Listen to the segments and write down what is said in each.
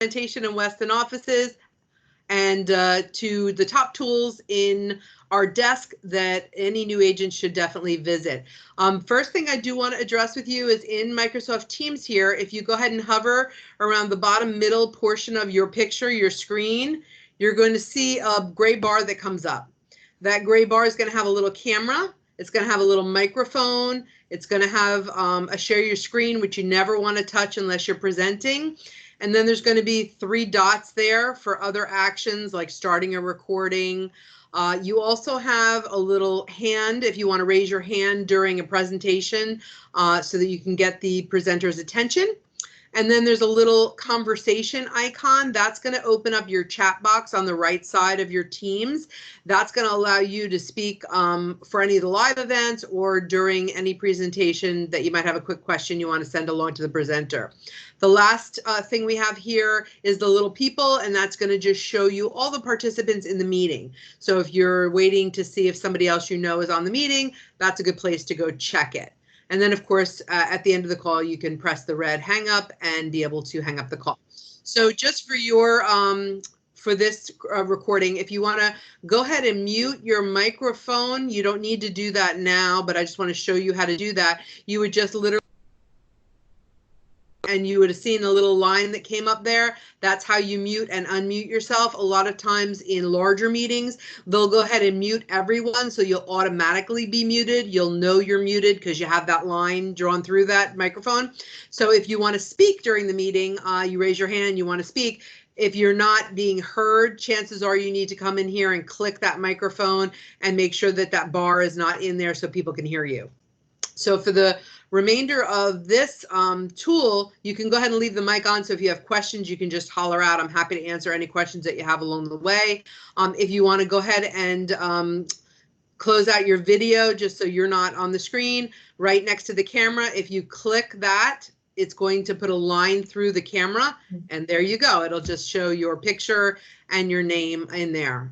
presentation and Weston offices, and to the top tools in our desk that any new agent should definitely visit. First thing I do want to address with you is in Microsoft Teams here, if you go ahead and hover around the bottom middle portion of your picture, your screen, you're going to see a gray bar that comes up. That gray bar is going to have a little camera. It's going to have a little microphone. It's going to have a share your screen, which you never want to touch unless you're presenting. And then there's going to be 3 dots there for other actions like starting a recording. You also have a little hand if you want to raise your hand during a presentation so that you can get the presenter's attention. And then there's a little conversation icon that's going to open up your chat box on the right side of your Teams. That's going to allow you to speak for any of the live events or during any presentation that you might have a quick question you want to send along to the presenter. The last thing we have here is the little people, and that's going to just show you all the participants in the meeting. So if you're waiting to see if somebody else you know is on the meeting, that's a good place to go check it. And then, of course, at the end of the call, you can press the red hang up and be able to hang up the call. So just for your for this recording, if you want to go ahead and mute your microphone, you don't need to do that now, but I just want to show you how to do that. You would just literally, and you would have seen a little line that came up there. That's how you mute and unmute yourself. A lot of times in larger meetings, they'll go ahead and mute everyone, so you'll automatically be muted. You'll know you're muted because you have that line drawn through that microphone. So if you want to speak during the meeting, you raise your hand, you want to speak. If you're not being heard, chances are you need to come in here and click that microphone and make sure that that bar is not in there so people can hear you. So for the remainder of this tool, you can go ahead and leave the mic on. So if you have questions, you can just holler out. I'm happy to answer any questions that you have along the way. If you want to go ahead and close out your video just so you're not on the screen, right next to the camera, if you click that, it's going to put a line through the camera, and there you go. It'll just show your picture and your name in there,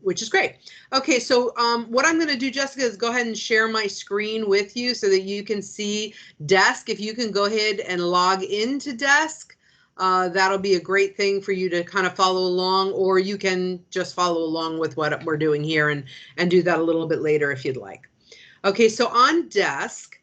which is great. Okay, so what I'm going to do, Jessica, is go ahead and share my screen with you so that you can see Desk. If you can go ahead and log into Desk, that'll be a great thing for you to kind of follow along, or you can just follow along with what we're doing here and do that a little bit later if you'd like. Okay, so on Desk,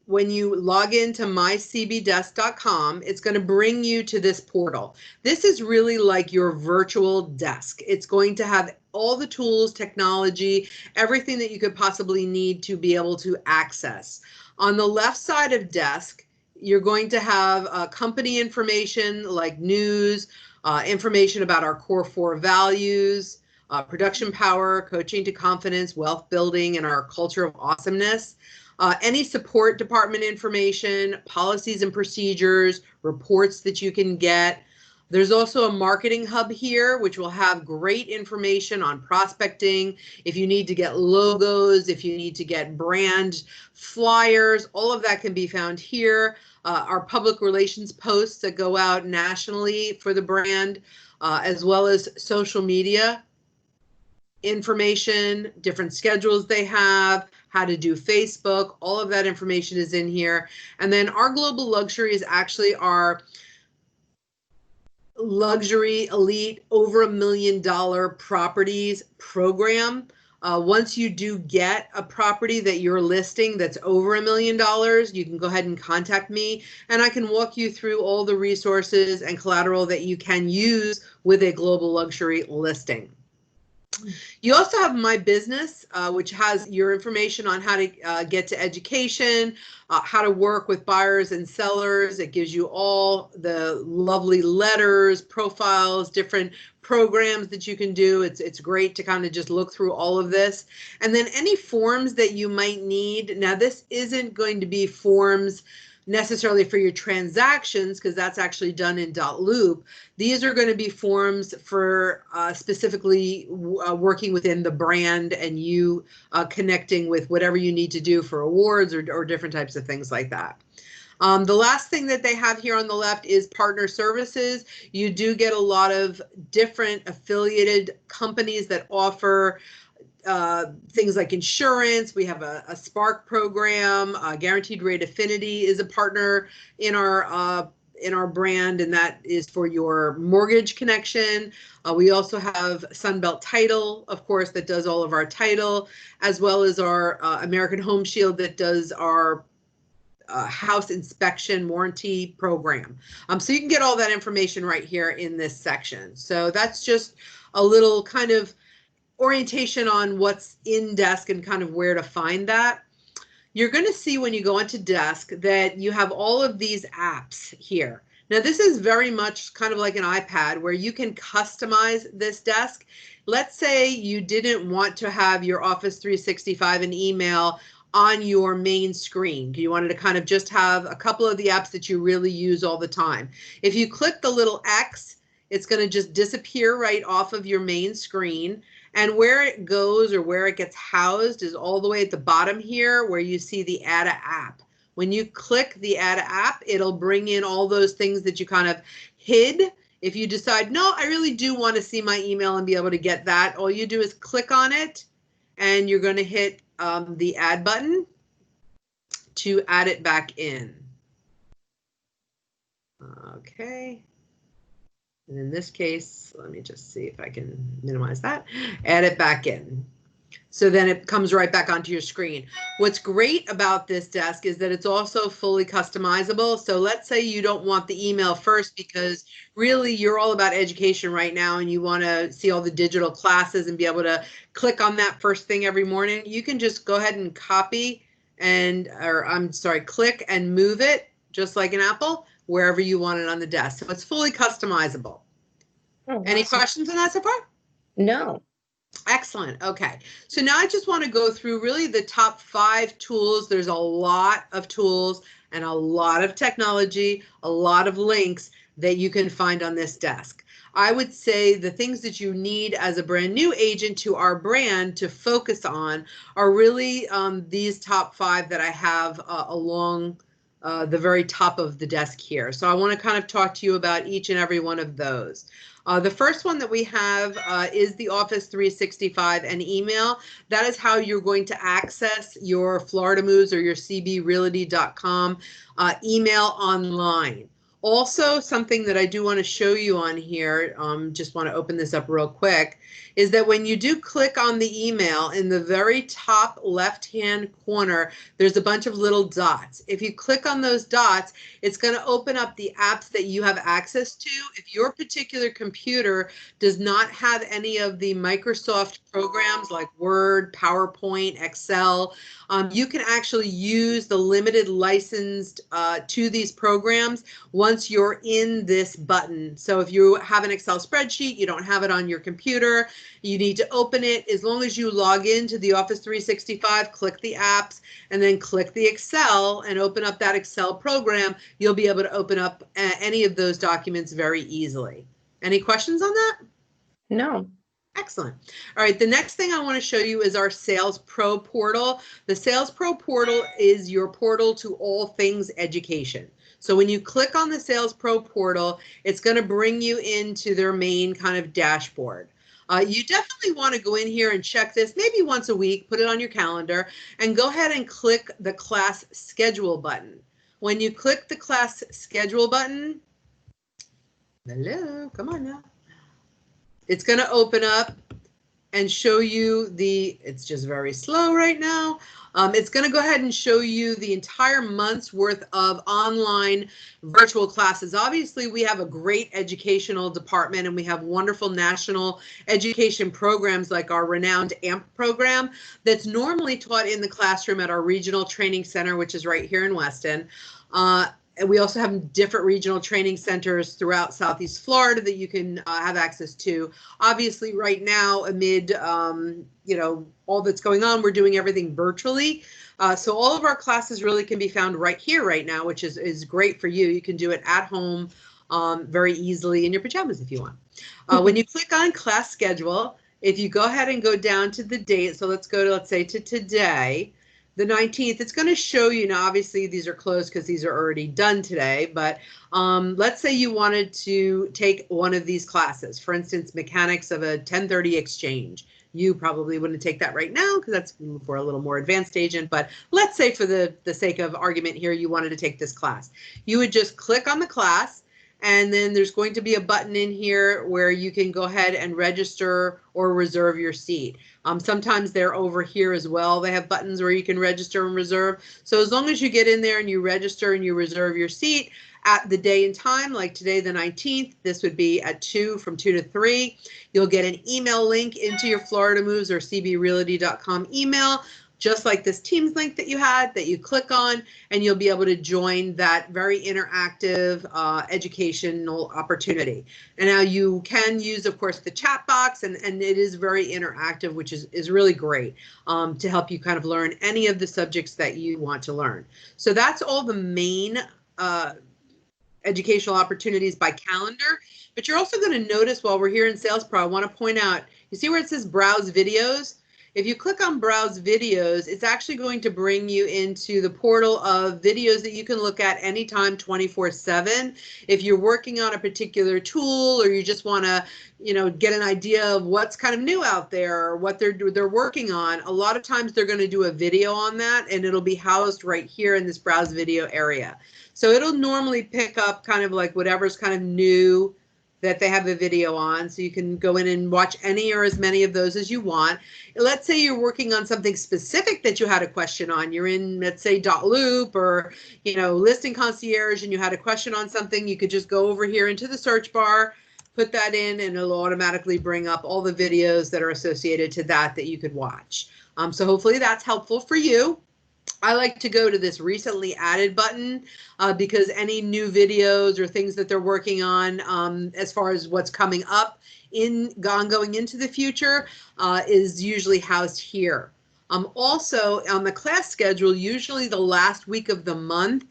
when you log into mycbdesk.com, it's going to bring you to this portal. This is really like your virtual desk. It's going to have all the tools, technology, everything that you could possibly need to be able to access. On the left side of Desk, you're going to have company information like news, information about our core 4 values, production power, coaching to confidence, wealth building, and our culture of awesomeness. Any support department information, policies and procedures, reports that you can get. There's also a marketing hub here, which will have great information on prospecting. If you need to get logos, if you need to get brand flyers, all of that can be found here. Our public relations posts that go out nationally for the brand, as well as social media information, different schedules they have, how to do Facebook, all of that information is in here. And then our global luxury is actually our luxury elite over $1 million properties program. Once you do get a property that you're listing that's over $1 million, you can go ahead and contact me, and I can walk you through all the resources and collateral that you can use with a global luxury listing. You also have My Business, which has your information on how to get to education, how to work with buyers and sellers. It gives you all the lovely letters, profiles, different programs that you can do. It's great to kind of just look through all of this. And then any forms that you might need. Now, this isn't going to be forms necessarily for your transactions, because that's actually done in Dotloop. These are going to be forms for specifically working within the brand and you connecting with whatever you need to do for awards or different types of things like that. The last thing that they have here on the left is partner services. You do get a lot of different affiliated companies that offer things like insurance. We have a Spark program. Guaranteed Rate Affinity is a partner in our in our brand, and that is for your mortgage connection. We also have Sunbelt Title, of course, that does all of our title, as well as our American Home Shield that does our house inspection warranty program. So you can get all that information right here in this section. So that's just a little kind of orientation on what's in Desk and kind of where to find that. You're going to see when you go into Desk that you have all of these apps here. Now, this is very much kind of like an iPad where you can customize this desk. Let's say you didn't want to have your Office 365 and email on your main screen. You wanted to kind of just have a couple of the apps that you really use all the time. If you click the little X, it's going to just disappear right off of your main screen. And where it goes or where it gets housed is all the way at the bottom here where you see the Add a App. When you click the Add a App, it'll bring in all those things that you kind of hid. If you decide, no, I really do want to see my email and be able to get that, all you do is click on it and you're going to hit the Add button to add it back in. Okay. And in this case, let me just see if I can minimize that, add it back in. So then it comes right back onto your screen. What's great about this desk is that it's also fully customizable. So let's say you don't want the email first because really you're all about education right now and you want to see all the digital classes and be able to click on that first thing every morning. You can just go ahead and copy and, or I'm sorry, click and move it just like an Apple wherever you want it on the desk. So it's fully customizable. Oh, Any awesome. questions on that so far? No. Excellent. Okay. So now I just want to go through really the top 5 tools. There's a lot of tools and a lot of technology, a lot of links that you can find on this desk. I would say the things that you need as a brand new agent to our brand to focus on are really these top 5 that I have along the very top of the desk here. So I want to kind of talk to you about each and every one of those. The first one that we have is the Office 365 and email. That is how you're going to access your Florida Moves or your cbrealty.com email online. Also, something that I do want to show you on here, just want to open this up real quick, is that when you do click on the email in the very top left-hand corner, there's a bunch of little dots. If you click on those dots, it's going to open up the apps that you have access to. If your particular computer does not have any of the Microsoft programs like Word, PowerPoint, Excel, you can actually use the limited licensed to these programs once you're in this button. So if you have an Excel spreadsheet, you don't have it on your computer, you need to open it. As long as you log into the Office 365, click the apps, and then click the Excel and open up that Excel program, you'll be able to open up any of those documents very easily. Any questions on that? No. Excellent. All right, the next thing I want to show you is our Sales Pro portal. The Sales Pro portal is your portal to all things education. So when you click on the Sales Pro portal, it's going to bring you into their main kind of dashboard. You definitely want to go in here and check this maybe once a week, put it on your calendar, and go ahead and click the class schedule button. When you click the class schedule button, hello, come on now. It's going to open up and show you the, it's just very slow right now. It's going to go ahead and show you the entire month's worth of online virtual classes. Obviously, we have a great educational department and we have wonderful national education programs like our renowned AMP program that's normally taught in the classroom at our regional training center, which is right here in Weston. And we also have different regional training centers throughout Southeast Florida that you can have access to. Obviously, right now, amid you know, all that's going on, we're doing everything virtually. So all of our classes really can be found right here, right now, which is great for you. You can do it at home very easily in your pajamas if you want. When you click on class schedule, if you go ahead and go down to the date, so let's go to, let's say, to today. The 19th, it's going to show you, now obviously these are closed because these are already done today, but let's say you wanted to take one of these classes, for instance, mechanics of a 1030 exchange. You probably wouldn't take that right now because that's for a little more advanced agent, but let's say for the sake of argument here, you wanted to take this class. You would just click on the class, and then there's going to be a button in here where you can go ahead and register or reserve your seat. Sometimes they're over here as well. They have buttons where you can register and reserve. So as long as you get in there and you register and you reserve your seat at the day and time, like today, the 19th, this would be at 2, from 2 to 3. You'll get an email link into your Florida Moves or cbrealty.com email, just like this Teams link that you had, that you click on, and you'll be able to join that very interactive educational opportunity. And now you can use, of course, the chat box, and it is very interactive, which is really great to help you kind of learn any of the subjects that you want to learn. So that's all the main educational opportunities by calendar. But you're also going to notice while we're here in Sales Pro, I want to point out, you see where it says Browse Videos? If you click on Browse Videos, it's actually going to bring you into the portal of videos that you can look at anytime, 24/7. If you're working on a particular tool, or you just want to, get an idea of what's kind of new out there, or what they're working on, a lot of times they're going to do a video on that, and it'll be housed right here in this Browse Video area. So it'll normally pick up kind of like whatever's kind of new that they have a video on, so you can go in and watch any or as many of those as you want. Let's say you're working on something specific that you had a question on. You're in, let's say, Dotloop or, Listing Concierge, and you had a question on something. You could just go over here into the search bar, put that in, and it'll automatically bring up all the videos that are associated to that you could watch. So hopefully that's helpful for you. I like to go to this recently added button because any new videos or things that they're working on as far as what's coming up going into the future is usually housed here. Also on the class schedule, usually the last week of the month,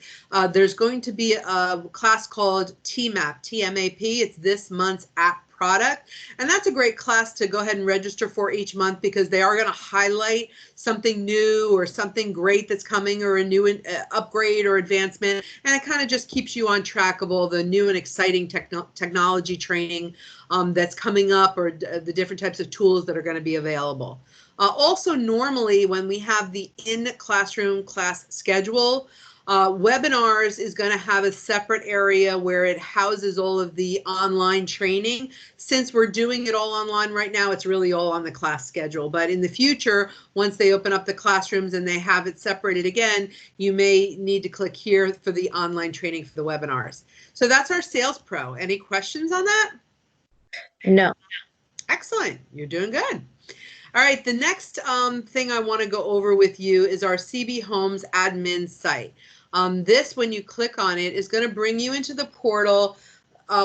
there's going to be a class called TMAP, T-M-A-P. It's this month's app product. And that's a great class to go ahead and register for each month, because they are going to highlight something new or something great that's coming, or a new upgrade or advancement. And it kind of just keeps you on track of all the new and exciting technology training that's coming up, or the different types of tools that are going to be available. Also, normally when we have the in-classroom class schedule, webinars is going to have a separate area where it houses all of the online training. Since we're doing it all online right now, it's really all on the class schedule. But in the future, once they open up the classrooms and they have it separated again, you may need to click here for the online training for the webinars. So that's our Sales Pro. Any questions on that? No. Excellent. You're doing good. All right, the next thing I want to go over with you is our CB Homes admin site. This, when you click on it, is going to bring you into the portal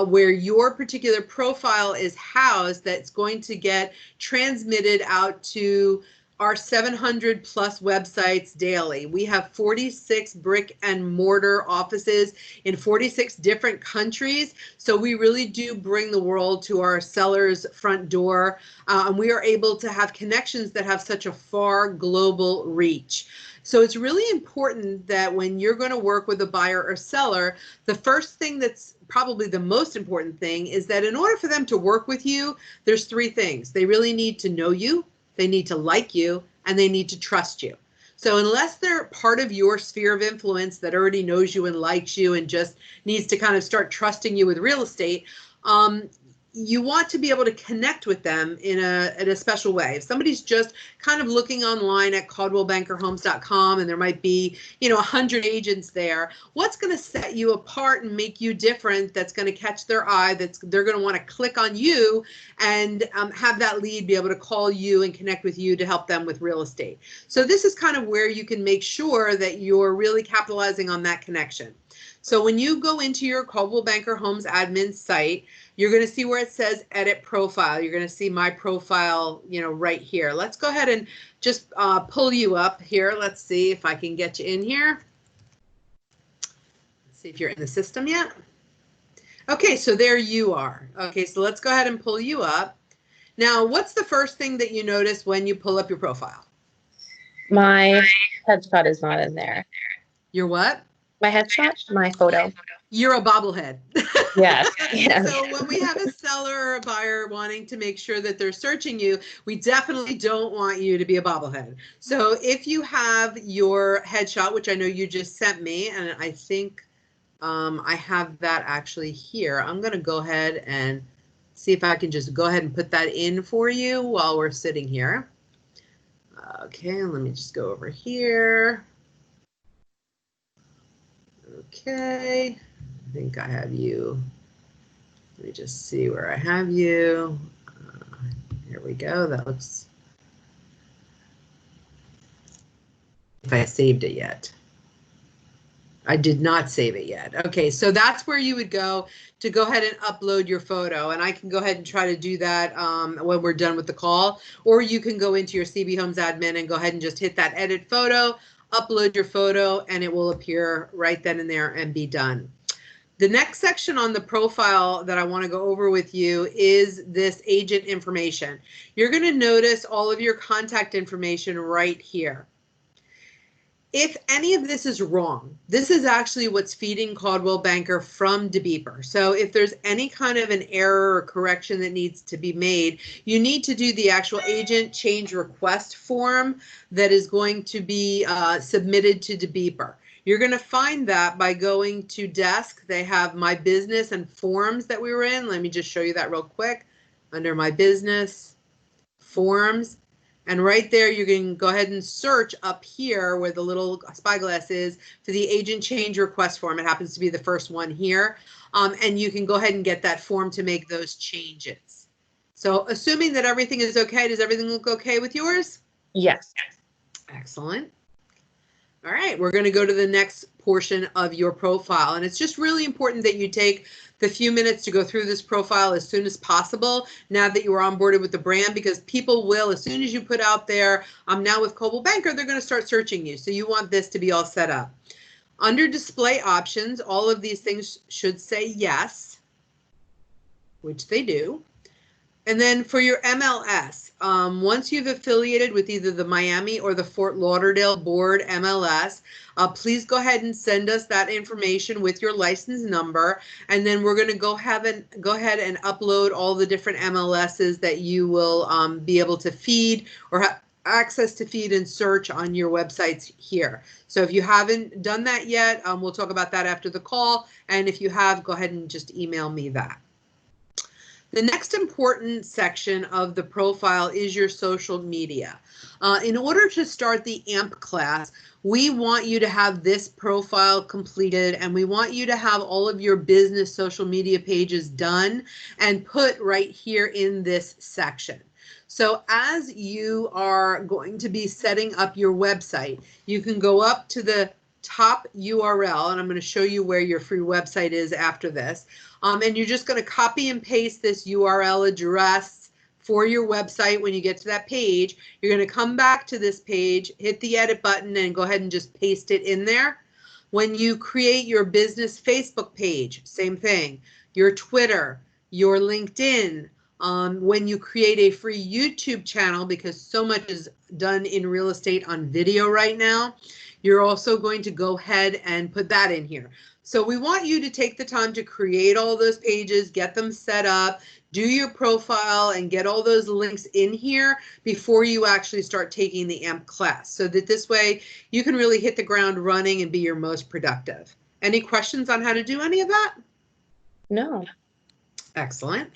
where your particular profile is housed, that's going to get transmitted out to our 700 plus websites daily. We have 46 brick and mortar offices in 46 different countries. So we really do bring the world to our sellers' front door. And we are able to have connections that have such a far global reach. So it's really important that when you're going to work with a buyer or seller, the first thing that's probably the most important thing is that in order for them to work with you, there's 3 things. They really need to know you, they need to like you, and they need to trust you. So unless they're part of your sphere of influence that already knows you and likes you and just needs to kind of start trusting you with real estate, you want to be able to connect with them in a special way. If somebody's just kind of looking online at ColdwellBankerHomes.com and there might be, 100 agents there, what's going to set you apart and make you different, that's going to catch their eye, they're going to want to click on you and have that lead be able to call you and connect with you to help them with real estate. So this is kind of where you can make sure that you're really capitalizing on that connection. So when you go into your Coldwell Banker Homes admin site, you're going to see where it says edit profile. You're going to see my profile, right here. Let's go ahead and just pull you up here. Let's see if I can get you in here. Let's see if you're in the system yet. Okay, so there you are. Okay, so let's go ahead and pull you up. Now, what's the first thing that you notice when you pull up your profile? My headshot is not in there. Your what? My headshot? My photo. You're a bobblehead. Yes, yes. So when we have a seller or a buyer wanting to make sure that they're searching you, we definitely don't want you to be a bobblehead. So if you have your headshot, which I know you just sent me, and I think I have that actually here. I'm going to go ahead and see if I can just go ahead and put that in for you while we're sitting here. Okay, let me just go over here. Okay, I think I have you. Let me just see where I have you. Here we go. That looks, if I saved it yet. I did not save it yet. Okay, so that's where you would go to go ahead and upload your photo. And I can go ahead and try to do that when we're done with the call. Or you can go into your CB Homes admin and go ahead and just hit that edit photo, upload your photo, and it will appear right then and there and be done. The next section on the profile that I want to go over with you is this agent information. You're going to notice all of your contact information right here. If any of this is wrong, this is actually what's feeding Coldwell Banker from DeBeeper. So if there's any kind of an error or correction that needs to be made, you need to do the actual agent change request form that is going to be submitted to DeBeeper. You're going to find that by going to desk. They have my business and forms that we were in. Let me just show you that real quick. Under my business, forms. And right there, you can go ahead and search up here where the little spyglass is for the agent change request form. It happens to be the first one here. And you can go ahead and get that form to make those changes. So assuming that everything is okay, does everything look okay with yours? Yes. Excellent. All right, we're going to go to the next portion of your profile. And it's just really important that you take the few minutes to go through this profile as soon as possible now that you are onboarded with the brand, because people will, as soon as you put out there, I'm now with Coldwell Banker, they're going to start searching you. So you want this to be all set up. Under display options, all of these things should say yes, which they do. And then for your MLS, once you've affiliated with either the Miami or the Fort Lauderdale board MLS, please go ahead and send us that information with your license number. And then we're going to go ahead and upload all the different MLSs that you will be able to feed or have access to feed and search on your websites here. So if you haven't done that yet, we'll talk about that after the call. And if you have, go ahead and just email me that. The next important section of the profile is your social media. In order to start the AMP class, we want you to have this profile completed, and we want you to have all of your business social media pages done and put right here in this section. So as you are going to be setting up your website, you can go up to the top URL, and I'm going to show you where your free website is after this. And you're just going to copy and paste this URL address for your website. When you get to that page, you're going to come back to this page, hit the edit button, and go ahead and just paste it in there. When you create your business Facebook page, same thing. Your Twitter, your LinkedIn, when you create a free YouTube channel, because so much is done in real estate on video right now, you're also going to go ahead and put that in here. So we want you to take the time to create all those pages, get them set up, do your profile, and get all those links in here before you actually start taking the AMP class, so that this way you can really hit the ground running and be your most productive. Any questions on how to do any of that? No. Excellent.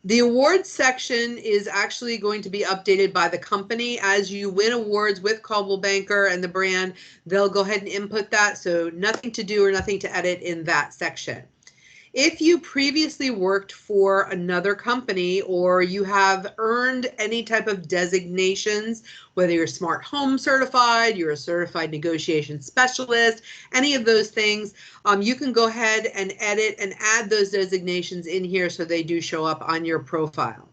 The awards section is actually going to be updated by the company. As you win awards with Coldwell Banker and the brand, they'll go ahead and input that. So nothing to do or nothing to edit in that section. If you previously worked for another company, or you have earned any type of designations, whether you're smart home certified, you're a certified negotiation specialist, any of those things, you can go ahead and edit and add those designations in here so they do show up on your profile.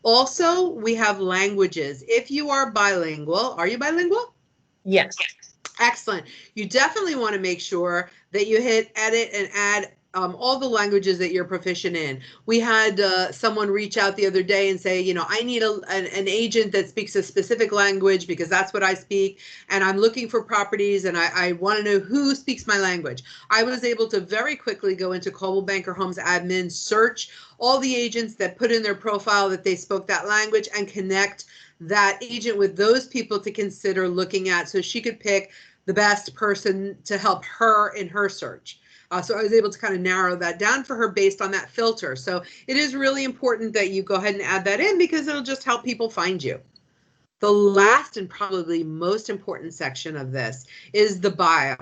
Also, we have languages. If you are bilingual, are you bilingual? Yes. Excellent. You definitely want to make sure that you hit edit and add all the languages that you're proficient in. We had someone reach out the other day and say, I need an agent that speaks a specific language because that's what I speak, and I'm looking for properties, and I want to know who speaks my language. I was able to very quickly go into Coldwell Banker Homes admin, search all the agents that put in their profile that they spoke that language, and connect that agent with those people to consider looking at, so she could pick the best person to help her in her search. So I was able to kind of narrow that down for her based on that filter. So it is really important that you go ahead and add that in, because it'll just help people find you. The last and probably most important section of this is the bio.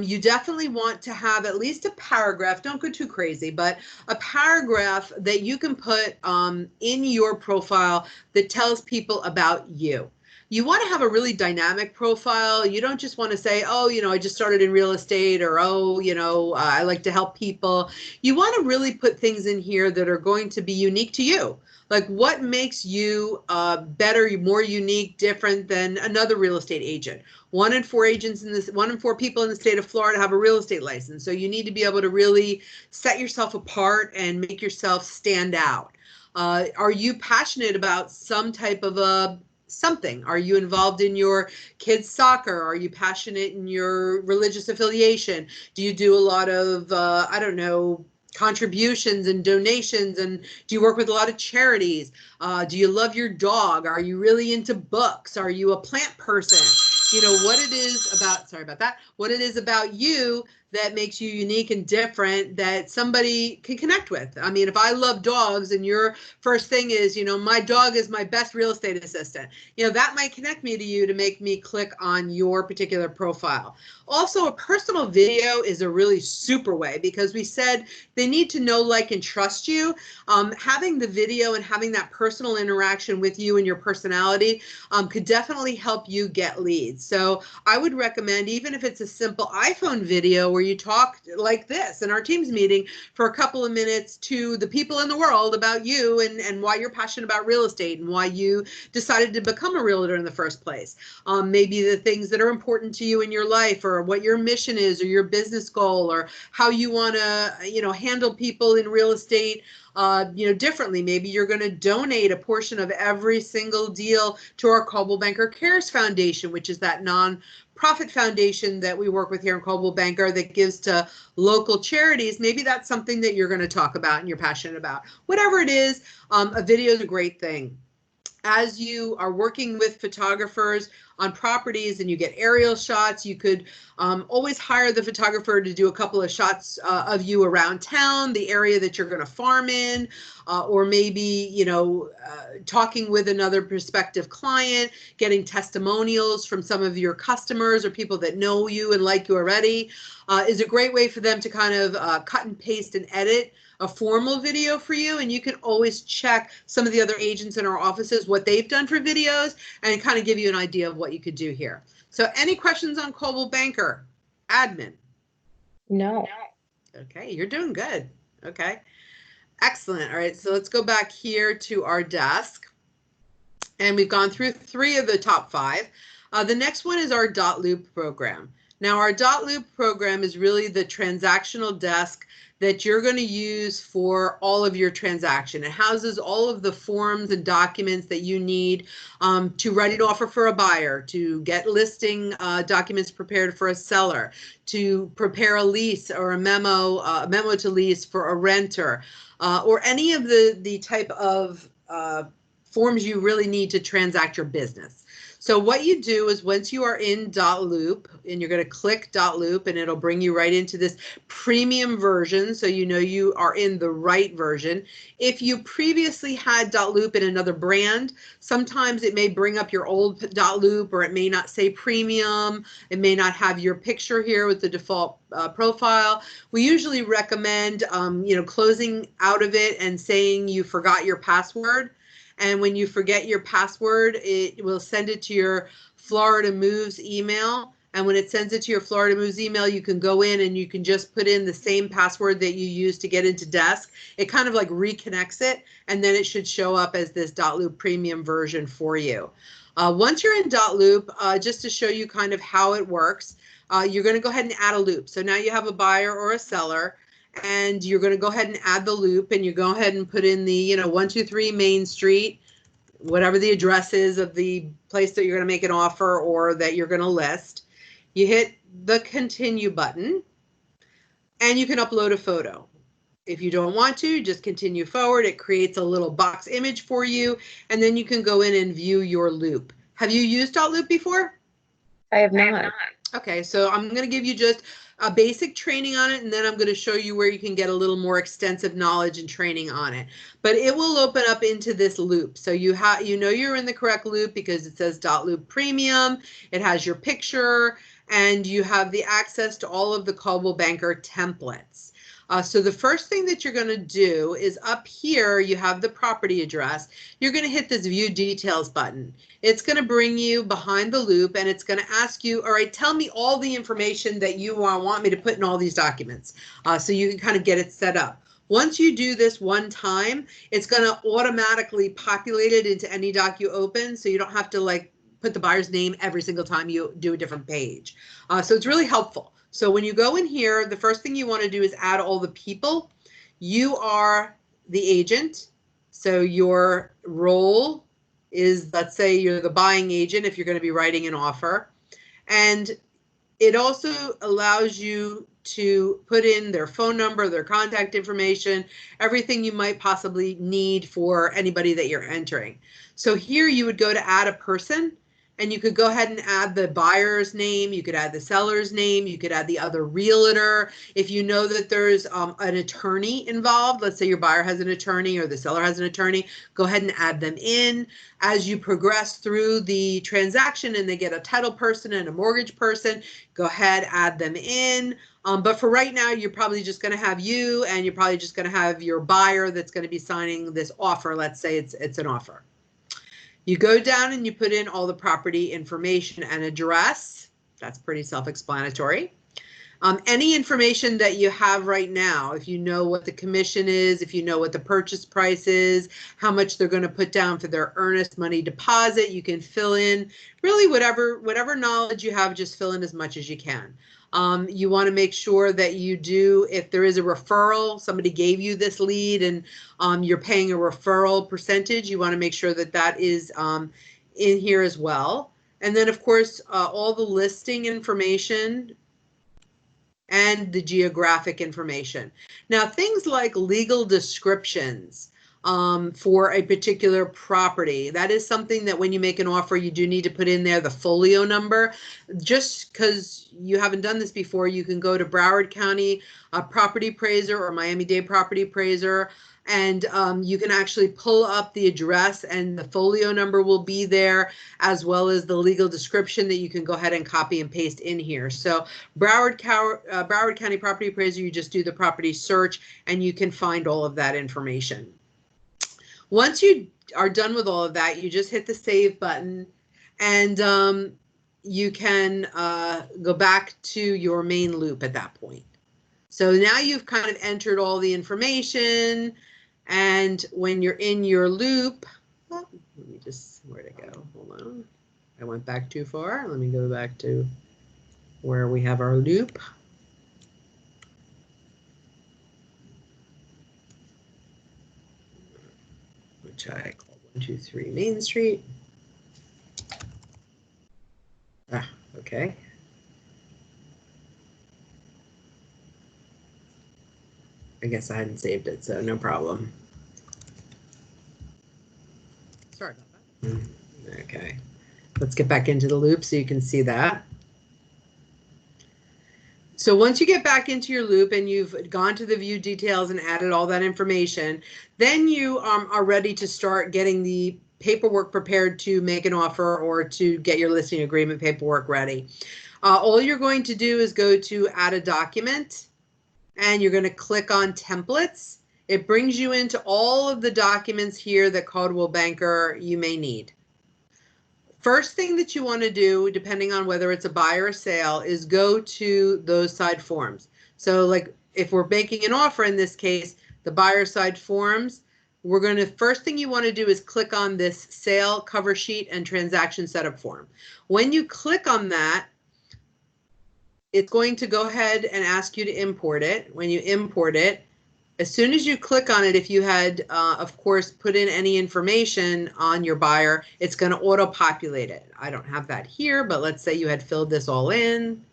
You definitely want to have at least a paragraph, don't go too crazy, but a paragraph that you can put in your profile that tells people about you. You want to have a really dynamic profile. You don't just want to say, oh, I just started in real estate, or, oh, I like to help people. You want to really put things in here that are going to be unique to you. Like, what makes you better, more unique, different than another real estate agent? 1 in 4 agents in this, 1 in 4 people in the state of Florida have a real estate license. So you need to be able to really set yourself apart and make yourself stand out. Are you passionate about some type of something? Are you involved in your kids' soccer? Are you passionate in your religious affiliation? Do you do a lot of, I don't know, contributions and donations? And do you work with a lot of charities? Do you love your dog? Are you really into books? Are you a plant person? What it is about, sorry about that, what it is about you that makes you unique and different that somebody can connect with. I mean, if I love dogs and your first thing is, my dog is my best real estate assistant, that might connect me to you to make me click on your particular profile. Also, a personal video is a really super way, because we said they need to know, like, and trust you. Having the video and having that personal interaction with you and your personality could definitely help you get leads. So I would recommend, even if it's a simple iPhone video where you talk like this in our Teams meeting for a couple of minutes to the people in the world about you and why you're passionate about real estate and why you decided to become a realtor in the first place. Maybe the things that are important to you in your life, or what your mission is, or your business goal, or how you want to, handle people in real estate differently. Maybe you're going to donate a portion of every single deal to our Coldwell Banker Cares Foundation, which is that non-profit foundation that we work with here in Coldwell Banker that gives to local charities. Maybe that's something that you're going to talk about and you're passionate about. Whatever it is, a video is a great thing. As you are working with photographers on properties and you get aerial shots, you could always hire the photographer to do a couple of shots of you around town, the area that you're going to farm in, or maybe, talking with another prospective client, getting testimonials from some of your customers or people that know you and like you already, is a great way for them to kind of cut and paste and edit a formal video for you. And you can always check some of the other agents in our offices, what they've done for videos, and kind of give you an idea of what you could do here. So any questions on Coldwell Banker admin? No. Okay, you're doing good. Okay, excellent. All right, so let's go back here to our desk. And we've gone through 3 of the top 5. The next one is our Dotloop program. Now, our Dotloop program is really the transactional desk that you're going to use for all of your transaction. It houses all of the forms and documents that you need to ready to offer for a buyer, to get listing documents prepared for a seller, to prepare a lease or a memo to lease for a renter, or any of the type of forms you really need to transact your business. So what you do is, once you are in Dotloop, and you're going to click Dotloop, and it'll bring you right into this premium version, so you know you are in the right version. If you previously had Dotloop in another brand, sometimes it may bring up your old Dotloop, or it may not say premium. It may not have your picture here with the default profile. We usually recommend, closing out of it and saying you forgot your password. And when you forget your password, it will send it to your Florida Moves email. And when it sends it to your Florida Moves email, you can go in and you can just put in the same password that you used to get into Desk. It kind of like reconnects it, and then it should show up as this Dotloop premium version for you. Once you're in Dotloop, just to show you kind of how it works, you're going to go ahead and add a loop. So now you have a buyer or a seller, and you're going to go ahead and add the loop, and you go ahead and put in the, 123 Main Street, whatever the address is of the place that you're going to make an offer or that you're going to list. You hit the continue button, and you can upload a photo. If you don't want to, just continue forward. It creates a little box image for you, and then you can go in and view your loop. Have you used Dotloop before? I have not. Okay, so I'm going to give you just a basic training on it, and then I'm going to show you where you can get a little more extensive knowledge and training on it. But it will open up into this loop. So you know you're in the correct loop because it says Dotloop Premium. It has your picture, and you have the access to all of the Coldwell Banker templates. So the first thing that you're going to do is up here, you have the property address. You're going to hit this View Details button. It's going to bring you behind the loop, and it's going to ask you, all right, tell me all the information that you want me to put in all these documents, so you can kind of get it set up. Once you do this one time, it's going to automatically populate it into any doc you open, so you don't have to like put the buyer's name every single time you do a different page. So it's really helpful. So when you go in here, the first thing you want to do is add all the people. You are the agent. So your role is, let's say you're the buying agent if you're going to be writing an offer. And it also allows you to put in their phone number, their contact information, everything you might possibly need for anybody that you're entering. So here you would go to add a person, and you could go ahead and add the buyer's name, you could add the seller's name, you could add the other realtor. If you know that there's an attorney involved, let's say your buyer has an attorney or the seller has an attorney, go ahead and add them in. As you progress through the transaction and they get a title person and a mortgage person, go ahead, add them in. But for right now, you're probably just going to have you, and you're probably just going to have your buyer that's going to be signing this offer. Let's say it's an offer. You go down and you put in all the property information and address. That's pretty self-explanatory. Any information that you have right now, if you know what the commission is, if you know what the purchase price is, how much they're going to put down for their earnest money deposit, you can fill in really whatever knowledge you have, just fill in as much as you can. You want to make sure that you do, if there is a referral, somebody gave you this lead and you're paying a referral percentage, you want to make sure that that is in here as well. And then, of course, all the listing information and the geographic information. Now, things like legal descriptions for a particular property, that is something that when you make an offer, you do need to put in there the folio number. Just because you haven't done this before, you can go to Broward County Property Appraiser or Miami-Dade Property Appraiser, and you can actually pull up the address, and the folio number will be there, as well as the legal description that you can go ahead and copy and paste in here. So Broward County Property Appraiser, you just do the property search, and you can find all of that information. Once you are done with all of that, you just hit the save button, and you can go back to your main loop at that point. So now you've kind of entered all the information, and when you're in your loop, oh, let me just, where'd it go? Hold on. I went back too far. Let me go back to where we have our loop. Which I call 123 Main Street. Okay. I guess I hadn't saved it, so no problem. Sorry about that. Okay. Let's get back into the loop so you can see that. So once you get back into your loop and you've gone to the view details and added all that information, then you are ready to start getting the paperwork prepared to make an offer or to get your listing agreement paperwork ready. All you're going to do is go to add a document, and you're going to click on templates. It brings you into all of the documents here that Coldwell Banker you may need. First thing that you want to do, depending on whether it's a buy or a sale, is go to those side forms. So like if we're making an offer in this case, the buyer side forms, we're going to, first thing you want to do is click on this sale cover sheet and transaction setup form. When you click on that, it's going to go ahead and ask you to import it. When you import it, as soon as you click on it, if you had, of course, put in any information on your buyer, it's going to auto-populate it. I don't have that here, but let's say you had filled this all in.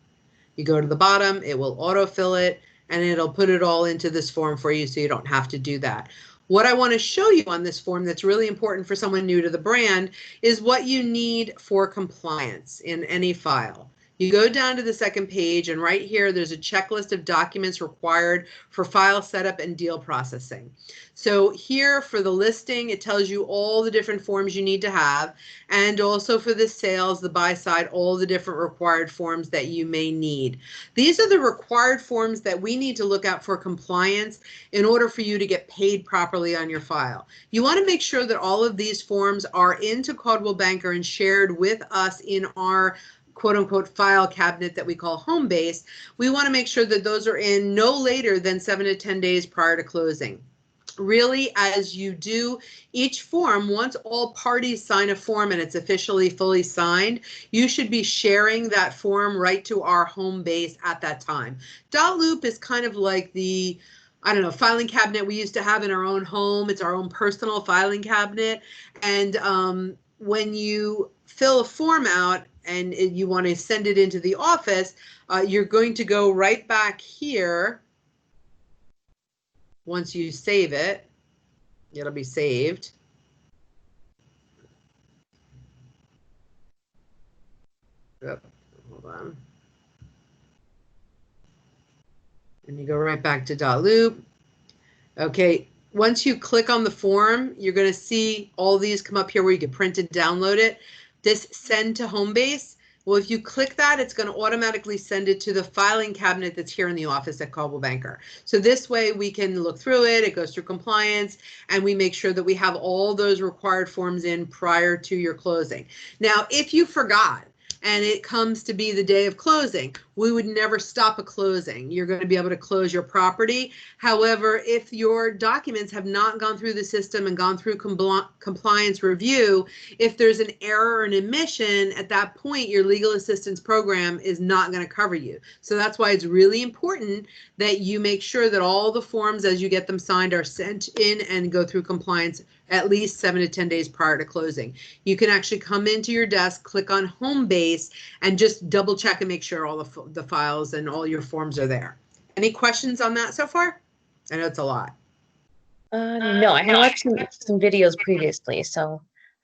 You go to the bottom, it will auto-fill it, and it'll put it all into this form for you so you don't have to do that. What I want to show you on this form that's really important for someone new to the brand is what you need for compliance in any file. You go down to the second page, and right here there's a checklist of documents required for file setup and deal processing. So here for the listing, it tells you all the different forms you need to have, and also for the sales, the buy side, all the different required forms that you may need. These are the required forms that we need to look at for compliance in order for you to get paid properly on your file. You want to make sure that all of these forms are into Coldwell Banker and shared with us in our quote unquote file cabinet that we call home base. We want to make sure that those are in no later than 7 to 10 days prior to closing. Really, as you do each form, once all parties sign a form and it's officially fully signed, you should be sharing that form right to our home base at that time. Dotloop is kind of like the, I don't know, filing cabinet we used to have in our own home. It's our own personal filing cabinet. And when you fill a form out and you want to send it into the office, you're going to go right back here. Once you save it, it'll be saved. Oh, hold on. And you go right back to Dotloop. Okay, once you click on the form, you're going to see all these come up here where you can print and download it. This send to home base. Well, if you click that, it's going to automatically send it to the filing cabinet that's here in the office at Coldwell Banker. So this way we can look through it, it goes through compliance, and we make sure that we have all those required forms in prior to your closing. Now, if you forgot, and it comes to be the day of closing, we would never stop a closing. You're going to be able to close your property. However, if your documents have not gone through the system and gone through compliance review, if there's an error or an omission, at that point, your legal assistance program is not going to cover you. So that's why it's really important that you make sure that all the forms as you get them signed are sent in and go through compliance at least 7 to 10 days prior to closing. You can actually come into your desk, click on home base, and just double check and make sure all the files and all your forms are there. Any questions on that so far? I know it's a lot. No, I had watched some videos previously, so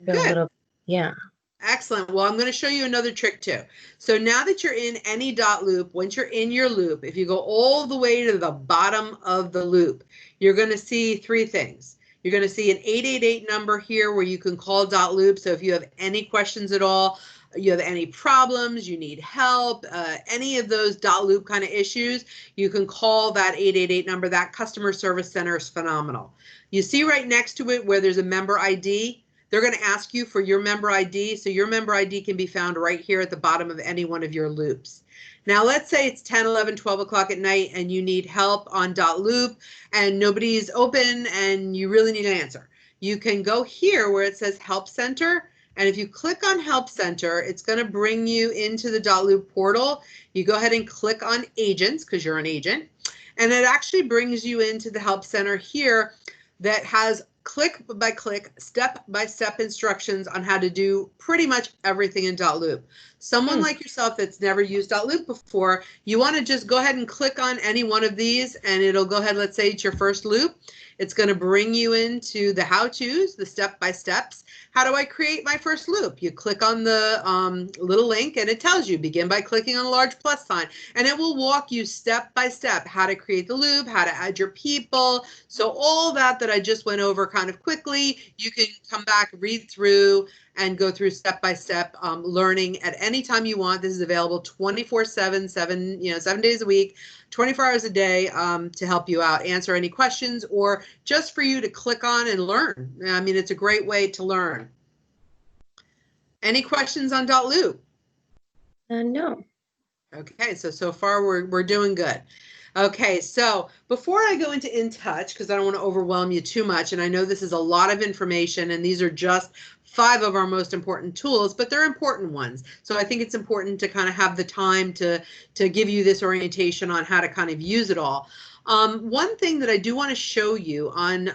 a little, yeah. Excellent. Well, I'm going to show you another trick too. So now that you're in any Dotloop, once you're in your loop, if you go all the way to the bottom of the loop, you're going to see three things. You're going to see an 888 number here where you can call Dotloop. So if you have any questions at all, you have any problems, you need help, any of those Dotloop kind of issues, you can call that 888 number. That customer service center is phenomenal. You see right next to it where there's a member ID. They're going to ask you for your member ID. So your member ID can be found right here at the bottom of any one of your loops. Now, let's say it's 10, 11, 12 o'clock at night and you need help on Dotloop and nobody's open and you really need an answer. You can go here where it says Help Center. And if you click on Help Center, it's going to bring you into the Dotloop portal. You go ahead and click on Agents because you're an agent. And it actually brings you into the Help Center here that has click by click, step by step instructions on how to do pretty much everything in Dotloop. Someone like yourself that's never used Dotloop before, you want to just go ahead and click on any one of these and it'll go ahead, let's say it's your first loop. It's going to bring you into the how-tos, the step-by-steps. How do I create my first loop? You click on the little link and it tells you begin by clicking on a large plus sign, and it will walk you step by step how to create the loop, how to add your people. So all that I just went over kind of quickly, you can come back, read through, and go through step-by-step learning at any time you want. This is available 24/7, 7 days a week, 24 hours a day to help you out, answer any questions, or just for you to click on and learn. I mean, it's a great way to learn. Any questions on Dotloop? No. Okay, so far we're doing good. Okay, so before I go into InTouch, because I don't want to overwhelm you too much, and I know this is a lot of information, and these are just 5 of our most important tools, but they're important ones. So I think it's important to kind of have the time to give you this orientation on how to kind of use it all. One thing that I do want to show you on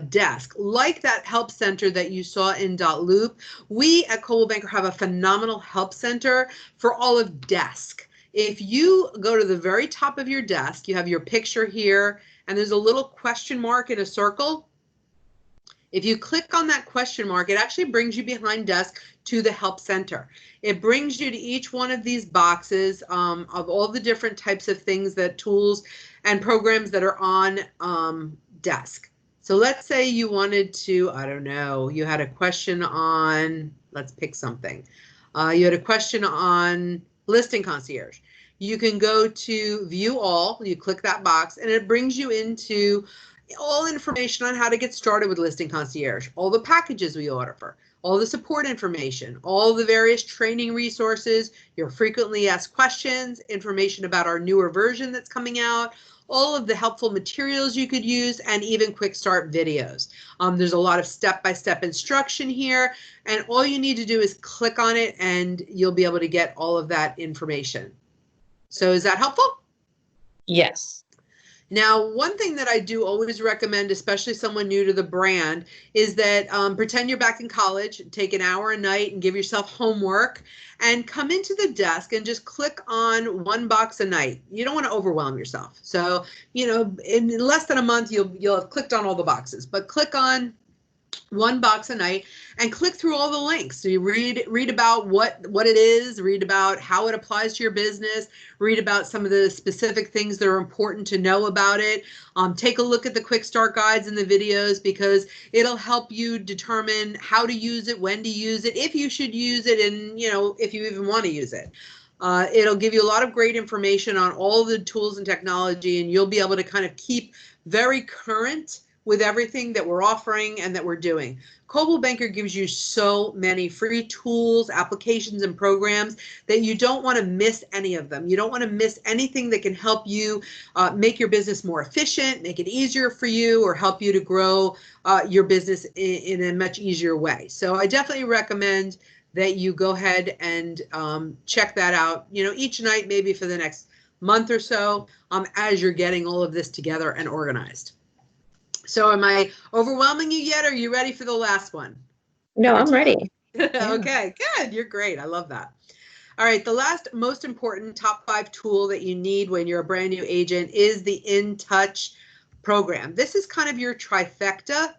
desk, like that help center that you saw in Dotloop, we at Coldwell Banker have a phenomenal help center for all of desk. If you go to the very top of your desk, you have your picture here, and there's a little question mark in a circle. If you click on that question mark, it actually brings you behind desk to the help center. It brings you to each one of these boxes of all the different types of things, that tools and programs that are on desk. So let's say you wanted to, I don't know, you had a question on, let's pick something. You had a question on listing concierge. You can go to view all, you click that box, and it brings you into all information on how to get started with listing concierge, all the packages we offer, all the support information, all the various training resources, your frequently asked questions, information about our newer version that's coming out, all of the helpful materials you could use, and even quick start videos. There's a lot of step-by-step instruction here, and all you need to do is click on it and you'll be able to get all of that information. So is that helpful? Yes. Now, one thing that I do always recommend, especially someone new to the brand, is that pretend you're back in college, take an hour a night and give yourself homework and come into the desk and just click on one box a night. You don't want to overwhelm yourself. So, you know, in less than a month, you'll have clicked on all the boxes, but click on one box a night and click through all the links. So you read about what it is, read about how it applies to your business, read about some of the specific things that are important to know about it. Take a look at the quick start guides and the videos, because it'll help you determine how to use it, when to use it, if you should use it, and you know, if you even want to use it. It'll give you a lot of great information on all the tools and technology, and you'll be able to kind of keep very current with everything that we're offering and that we're doing. Coldwell Banker gives you so many free tools, applications, and programs that you don't want to miss any of them. You don't want to miss anything that can help you make your business more efficient, make it easier for you, or help you to grow your business in a much easier way. So I definitely recommend that you go ahead and check that out, you know, each night, maybe for the next month or so, as you're getting all of this together and organized. So am I overwhelming you yet? Or are you ready for the last one? No, I'm ready. Okay, good. You're great. I love that. All right. The last most important top 5 tool that you need when you're a brand new agent is the InTouch program. This is kind of your trifecta.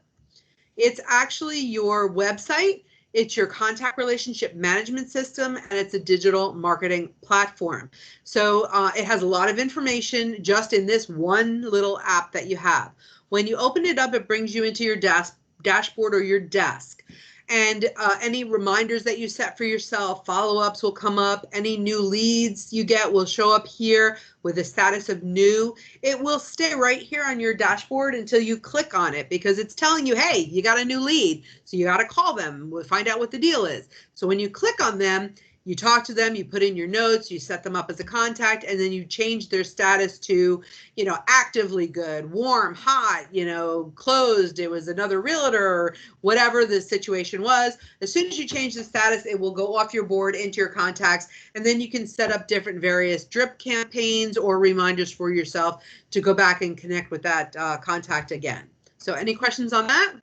It's actually your website, it's your contact relationship management system, and it's a digital marketing platform. So it has a lot of information just in this one little app that you have. When you open it up, it brings you into your dashboard or your desk. And any reminders that you set for yourself, follow-ups will come up. Any new leads you get will show up here with the status of new. It will stay right here on your dashboard until you click on it, because it's telling you, hey, you got a new lead. So you got to call them. We'll find out what the deal is. So when you click on them, you talk to them, you put in your notes, you set them up as a contact, and then you change their status to, you know, actively good, warm, hot, you know, closed, it was another realtor, or whatever the situation was. As soon as you change the status, it will go off your board into your contacts, and then you can set up different various drip campaigns or reminders for yourself to go back and connect with that contact again. So any questions on that?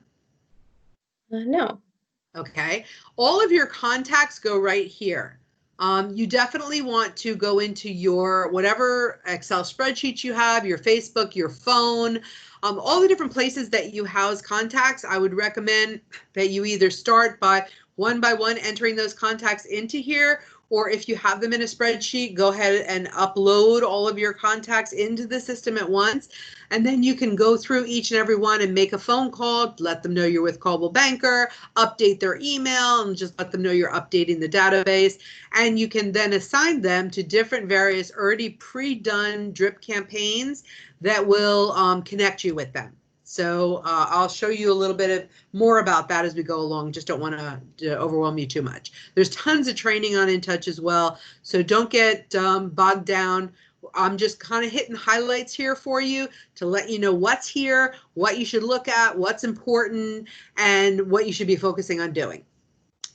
No. Okay, all of your contacts go right here. You definitely want to go into your whatever Excel spreadsheets you have, your Facebook, your phone, all the different places that you house contacts. I would recommend that you either start by one entering those contacts into here, or if you have them in a spreadsheet, go ahead and upload all of your contacts into the system at once. And then you can go through each and every one and make a phone call, let them know you're with Coldwell Banker, update their email, and just let them know you're updating the database. And you can then assign them to different various already pre-done drip campaigns that will connect you with them. So I'll show you a little bit more about that as we go along. Just don't want to overwhelm you too much. There's tons of training on InTouch as well, so don't get bogged down. I'm just kind of hitting highlights here for you to let you know what's here, what you should look at, what's important, and what you should be focusing on doing.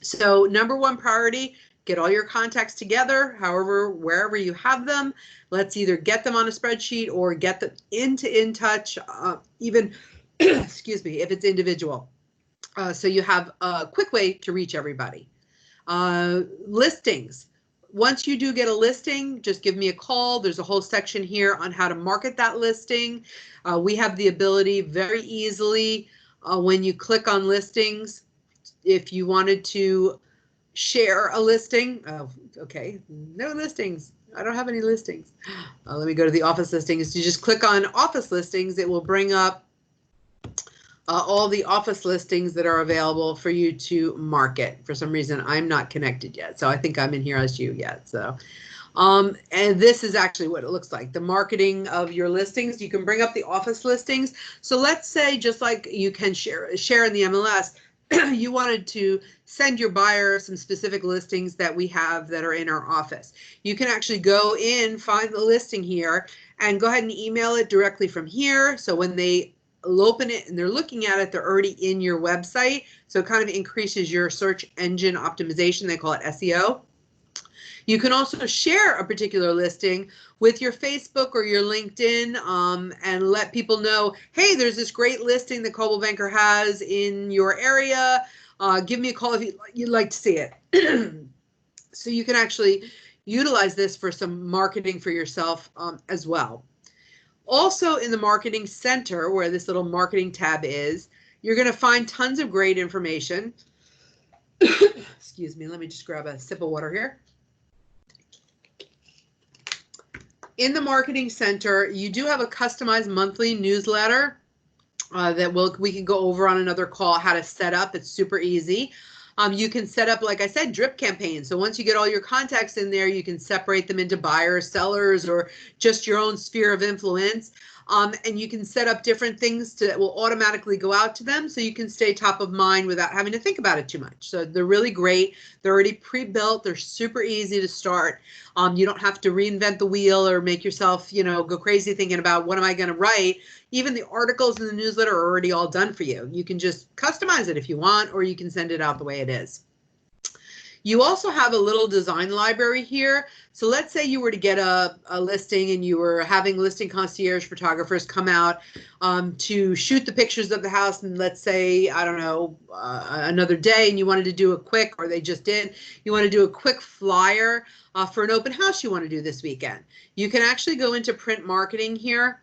So number one priority, get all your contacts together, however, wherever you have them. Let's either get them on a spreadsheet or get them into InTouch, even, excuse me, if it's individual. So you have a quick way to reach everybody. Listings. Once you do get a listing, just give me a call. There's a whole section here on how to market that listing. We have the ability very easily when you click on listings, if you wanted to share a listing. Oh, okay, no listings. I don't have any listings. Let me go to the office listings. You just click on office listings. It will bring up all the office listings that are available for you to market. For some reason, I'm not connected yet, so I think I'm in here as you yet. So, and this is actually what it looks like, the marketing of your listings. You can bring up the office listings. So let's say, just like you can share in the MLS, you wanted to send your buyer some specific listings that we have that are in our office. You can actually go in, find the listing here, and go ahead and email it directly from here. So when they open it and they're looking at it, they're already in your website. So it kind of increases your search engine optimization. They call it SEO. You can also share a particular listing with your Facebook or your LinkedIn and let people know, hey, there's this great listing that Coldwell Banker has in your area. Give me a call if you'd like to see it. So you can actually utilize this for some marketing for yourself as well. Also in the marketing center, where this little marketing tab is, you're going to find tons of great information. Excuse me, let me just grab a sip of water here. In the marketing center, you do have a customized monthly newsletter that we can go over on another call how to set up. It's super easy. You can set up, like I said, drip campaigns. So once you get all your contacts in there, you can separate them into buyers, sellers, or just your own sphere of influence. And you can set up different things that will automatically go out to them so you can stay top of mind without having to think about it too much. So they're really great. They're already pre-built. They're super easy to start. You don't have to reinvent the wheel or make yourself, go crazy thinking about what am I going to write. Even the articles in the newsletter are already all done for you. You can just customize it if you want, or you can send it out the way it is. You also have a little design library here. So let's say you were to get a listing and you were having listing concierge photographers come out to shoot the pictures of the house. And let's say, I don't know, another day, and you wanted to do a quick, or they just did, you want to do a quick flyer for an open house you want to do this weekend. You can actually go into print marketing here,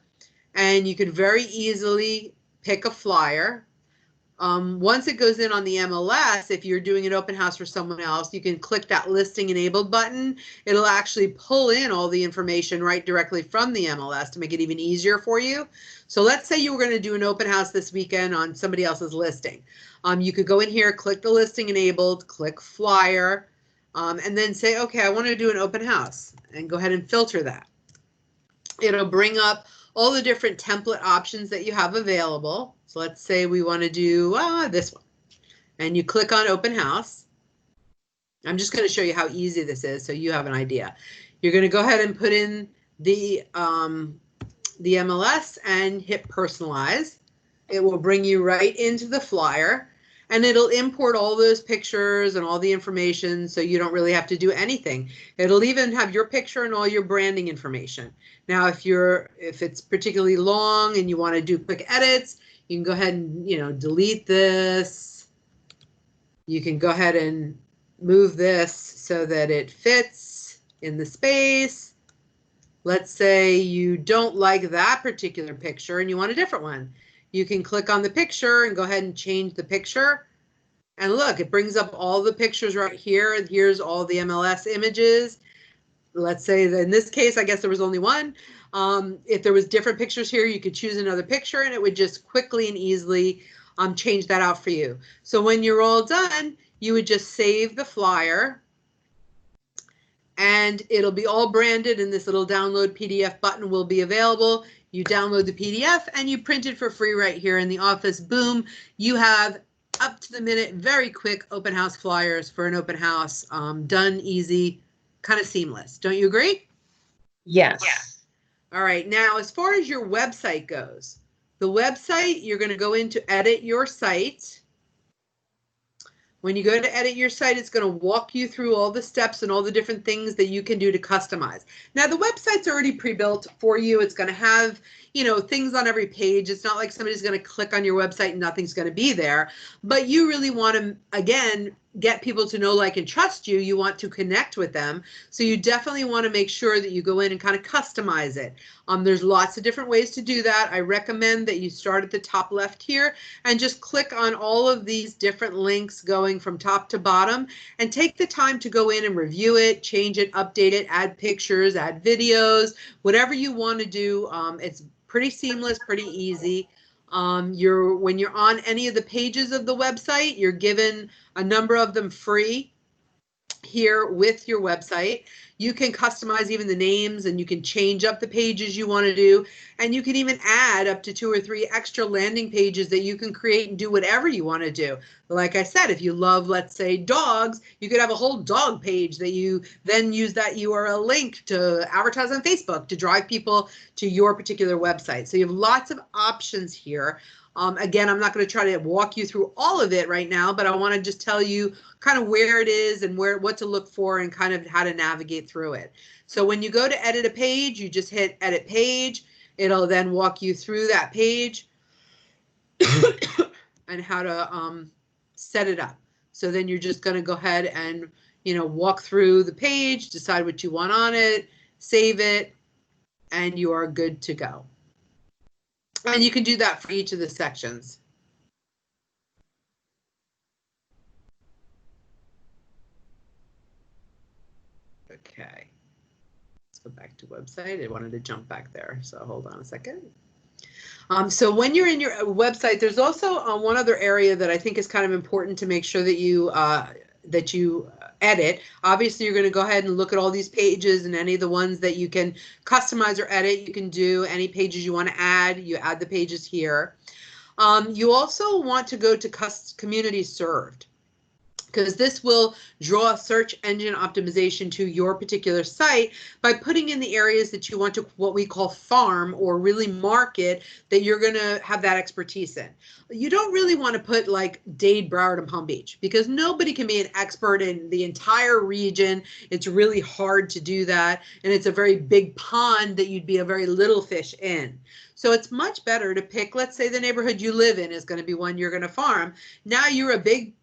and you can very easily pick a flyer. Once it goes in on the MLS, if you're doing an open house for someone else, you can click that listing enabled button. It'll actually pull in all the information right directly from the MLS to make it even easier for you. So let's say you were going to do an open house this weekend on somebody else's listing. You could go in here, click the listing enabled, click flyer, and then say, okay, I want to do an open house, and go ahead and filter that. It'll bring up all the different template options that you have available. So let's say we want to do this one, and you click on open house. I'm just going to show you how easy this is so you have an idea. You're going to go ahead and put in the MLS and hit personalize. It will bring you right into the flyer, and it'll import all those pictures and all the information, so you don't really have to do anything. It'll even have your picture and all your branding information. Now, if it's particularly long and you want to do quick edits, you can go ahead and delete this. You can go ahead and move this so that it fits in the space. Let's say you don't like that particular picture and you want a different one. You can click on the picture and go ahead and change the picture. And look, it brings up all the pictures right here. And here's all the MLS images. Let's say that in this case, I guess there was only one. If there was different pictures here, you could choose another picture, and it would just quickly and easily change that out for you. So when you're all done, you would just save the flyer, and it'll be all branded, and this little download PDF button will be available. You download the PDF and you print it for free right here in the office. Boom, you have up to the minute, very quick open house flyers for an open house. Done, easy, kind of seamless. Don't you agree? Yes. Yeah. All right, now as far as your website goes, the website, you're going to go into edit your site. When you go to edit your site, it's going to walk you through all the steps and all the different things that you can do to customize. Now, the website's already pre-built for you. It's going to have, you know, things on every page. It's not like somebody's going to click on your website and nothing's going to be there. But you really want to, again, get people to know, like, and trust you. You want to connect with them. So you definitely want to make sure that you go in and kind of customize it. There's lots of different ways to do that. I recommend that you start at the top left here and just click on all of these different links going from top to bottom, and take the time to go in and review it, change it, update it, add pictures, add videos, whatever you want to do. It's pretty seamless, pretty easy. When you're on any of the pages of the website, you're given a number of them free here with your website. You can customize even the names, and you can change up the pages you want to do, and you can even add up to 2 or 3 extra landing pages that you can create and do whatever you want to do. Like I said, if you love, let's say, dogs, you could have a whole dog page that you then use that URL link to advertise on Facebook to drive people to your particular website. So you have lots of options here. Again, I'm not going to try to walk you through all of it right now, but I want to just tell you kind of where it is and what to look for and kind of how to navigate through it. So when you go to edit a page, you just hit edit page. It'll then walk you through that page and how to set it up. So then you're just going to go ahead and, you know, walk through the page, decide what you want on it, save it, and you are good to go. And you can do that for each of the sections. Okay, let's go back to website. I wanted to jump back there, so hold on a second. So when you're in your website, there's also one other area that I think is kind of important to make sure that you edit. Obviously, you're going to go ahead and look at all these pages, and any of the ones that you can customize or edit, you can do. Any pages you want to add, you add the pages here. You also want to go to community served, because this will draw search engine optimization to your particular site by putting in the areas that you want to, what we call, farm or really market, that you're going to have that expertise in. You don't really want to put like Dade, Broward, and Palm Beach, because nobody can be an expert in the entire region. It's really hard to do that, and it's a very big pond that you'd be a very little fish in. So it's much better to pick, let's say the neighborhood you live in is going to be one you're going to farm. Now you're a big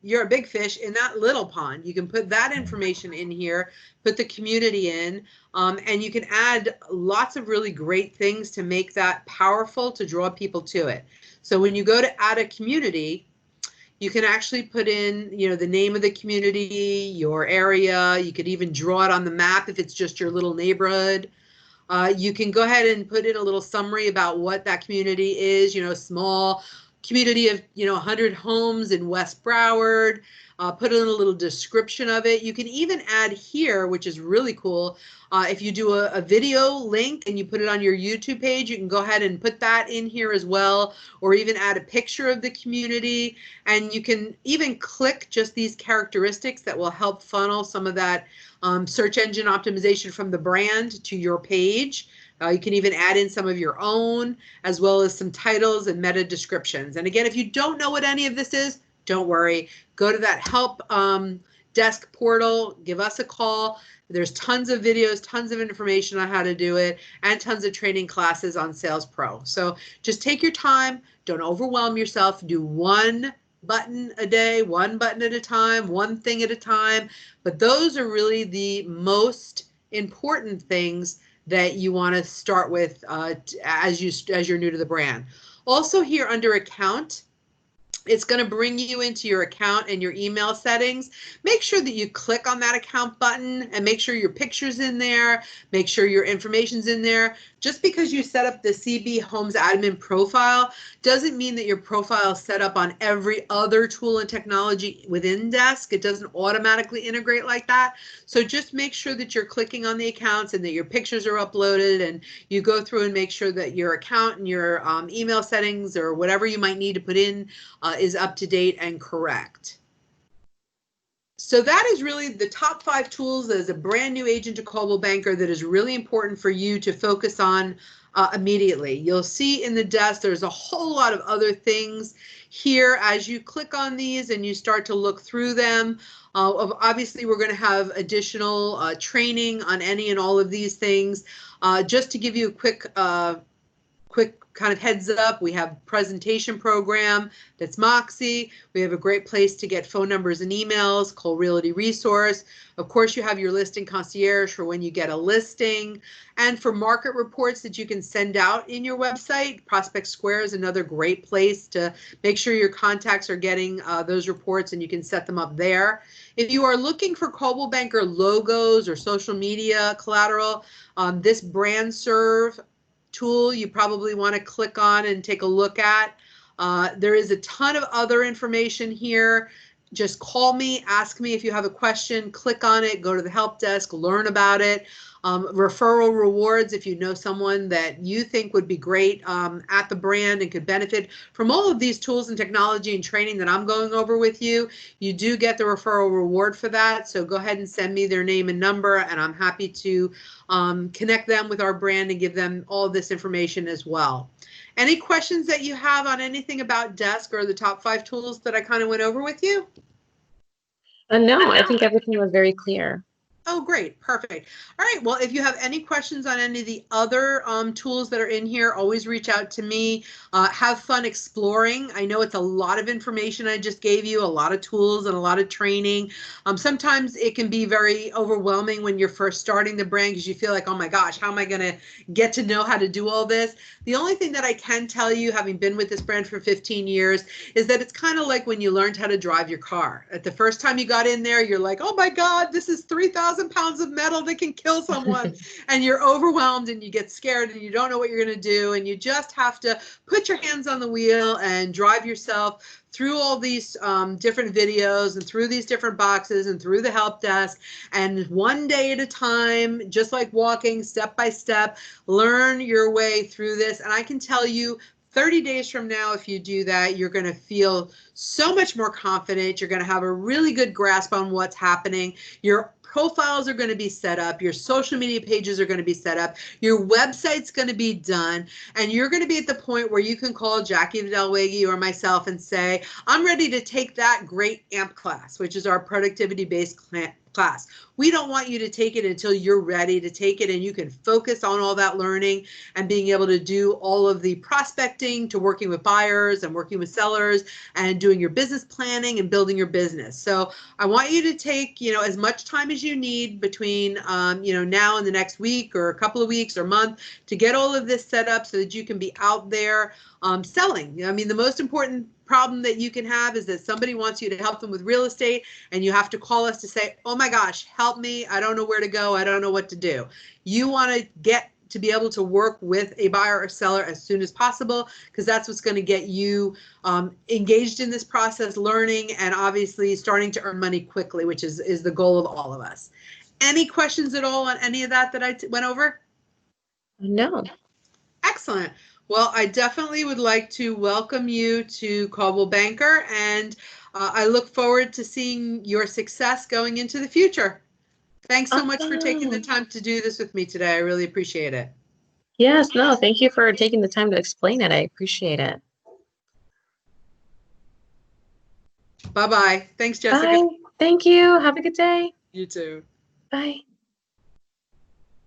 fish in that little pond. You can put that information in here, put the community in, and you can add lots of really great things to make that powerful, to draw people to it. So when you go to add a community, you can actually put in, you know, the name of the community, your area. You could even draw it on the map if it's just your little neighborhood. You can go ahead and put in a little summary about what that community is, you know, small community of, you know, 100 homes in West Broward. Put in a little description of it. You can even add here, which is really cool, if you do a video link and you put it on your YouTube page, you can go ahead and put that in here as well, or even add a picture of the community. And you can even click just these characteristics that will help funnel some of that search engine optimization from the brand to your page. You can even add in some of your own, as well as some titles and meta descriptions. And again, if you don't know what any of this is, don't worry. Go to that help desk portal, give us a call. There's tons of videos, tons of information on how to do it, and tons of training classes on Sales Pro. So just take your time. Don't overwhelm yourself. Do one button a day, one button at a time, one thing at a time. But those are really the most important things that you want to start with as you're new to the brand. Also here under account, it's going to bring you into your account and your email settings. Make sure that you click on that account button and make sure your picture's in there, make sure your information's in there. Just because you set up the CB Homes admin profile doesn't mean that your profile is set up on every other tool and technology within Desk. It doesn't automatically integrate like that. So just make sure that you're clicking on the accounts and that your pictures are uploaded, and you go through and make sure that your account and your email settings or whatever you might need to put in is up to date and correct. So that is really the top 5 tools as a brand new agent to Coldwell Banker that is really important for you to focus on immediately. You'll see in the desk, there's a whole lot of other things here as you click on these and you start to look through them. Obviously, we're going to have additional training on any and all of these things. Just to give you a quick kind of heads up, we have presentation program, that's Moxie. We have a great place to get phone numbers and emails, Cole Realty Resource. Of course, you have your listing concierge for when you get a listing, and for market reports that you can send out in your website. Prospect Square is another great place to make sure your contacts are getting those reports, and you can set them up there. If you are looking for Coldwell Banker logos or social media collateral, this brand serve tool you probably want to click on and take a look at. There is a ton of other information here. Just call me, ask me if you have a question, click on it, go to the help desk, learn about it. Referral rewards, if you know someone that you think would be great at the brand and could benefit from all of these tools and technology and training that I'm going over with you, you do get the referral reward for that. So go ahead and send me their name and number, and I'm happy to connect them with our brand and give them all this information as well. Any questions that you have on anything about Desk or the top 5 tools that I kind of went over with you? No, I think everything was very clear. Oh, great. Perfect. All right. Well, if you have any questions on any of the other tools that are in here, always reach out to me. Have fun exploring. I know it's a lot of information I just gave you, a lot of tools and a lot of training. Sometimes it can be very overwhelming when you're first starting the brand because you feel like, oh my gosh, how am I going to get to know how to do all this? The only thing that I can tell you, having been with this brand for 15 years, is that it's kind of like when you learned how to drive your car. At the first time you got in there, you're like, oh my God, this is 3,000 pounds of metal that can kill someone. And you're overwhelmed and you get scared and you don't know what you're going to do. And you just have to put your hands on the wheel and drive yourself through all these different videos and through these different boxes and through the help desk, and one day at a time, just like walking step by step, learn your way through this. And I can tell you, 30 days from now, if you do that, you're going to feel so much more confident. You're going to have a really good grasp on what's happening. Your profiles are going to be set up. Your social media pages are going to be set up. Your website's going to be done. And you're going to be at the point where you can call Jackie Delwege or myself and say, I'm ready to take that great AMP class, which is our productivity-based class. We don't want you to take it until you're ready to take it and you can focus on all that learning and being able to do all of the prospecting to working with buyers and working with sellers and doing your business planning and building your business. So I want you to take, as much time as you need between, now and the next week or a couple of weeks or month to get all of this set up so that you can be out there selling. I mean, the most important problem that you can have is that somebody wants you to help them with real estate and you have to call us to say, oh my gosh, help me. I don't know where to go. I don't know what to do. You want to get to be able to work with a buyer or seller as soon as possible, because that's what's going to get you engaged in this process, learning, and obviously starting to earn money quickly, which is the goal of all of us. Any questions at all on any of that I went over? No. Excellent. Well, I definitely would like to welcome you to Coldwell Banker, and I look forward to seeing your success going into the future. Thanks so much for taking the time to do this with me today. I really appreciate it. Yes, no, thank you for taking the time to explain it. I appreciate it. Bye-bye. Thanks, Jessica. Bye. Thank you. Have a good day. You too. Bye.